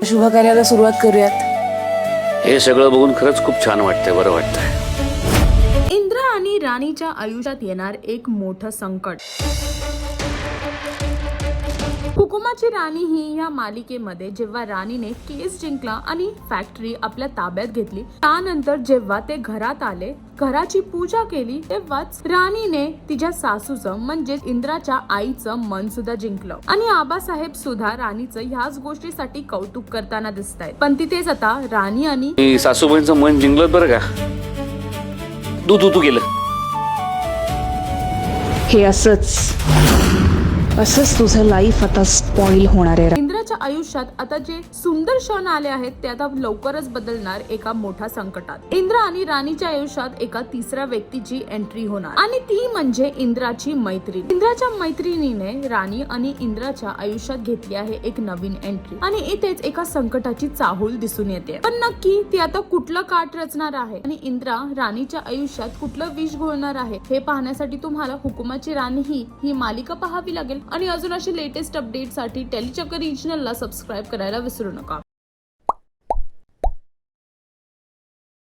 शुभ कार्याला सुरुवात करूयात। हे सगळं बघून खरंच खूप छान वाटतंय, बरं वाटतंय। इंद्र आणि राणीच्या आयुष्यात येणार एक मोठं संकट। हुकुमाची राणी ही या मालिकेमध्ये जेव्हा राणीने केस जिंकला आणि फॅक्टरी आपल्या ताब्यात घेतली, त्यानंतर जेव्हा ते घरात आले, घराची पूजा केली, तेव्हाच राणीने तिच्या सासूचं म्हणजे इंद्राच्या आईचं मन सुद्धा जिंकलं आणि आबासाहेब सुद्धा राणीचं ह्याच गोष्टीसाठी कौतुक करताना दिसतायत। पण तिथेच आता राणी आणि सासूबाईंचं मन जिंकलं बरं का। तू गेलं हे असंच तुझं लाईफ आता स्पॉइल होणार आहे। इंद्राच्या आयुष्यात आता जे सुंदर क्षण आले आहेत ते आता लवकरच बदलणार एका मोठ्या संकटात। इंद्र आणि राणीच्या आयुष्यात एका तिसऱ्या व्यक्तीची एंट्री होणार आणि ती म्हणजे इंद्राची मैत्रीण। इंद्राच्या मैत्रिणीने राणी आणि इंद्राच्या आयुष्यात घेतली आहे एक नवीन एंट्री आणि इथेच एका संकटाची चाहूल दिसून येते। पण नक्की ती आता कुठलं काट रचणार आहे आणि इंद्रा राणीच्या आयुष्यात कुठलं विष घोळणार आहे हे पाहण्यासाठी तुम्हाला हुकुमाची राणी ही मालिका पाहावी लागेल। आणि अजून अशी लेटेस्ट अपडेट साठी टेलीचक्कर रिजनलला सबस्क्राईब करायला विसरू नका।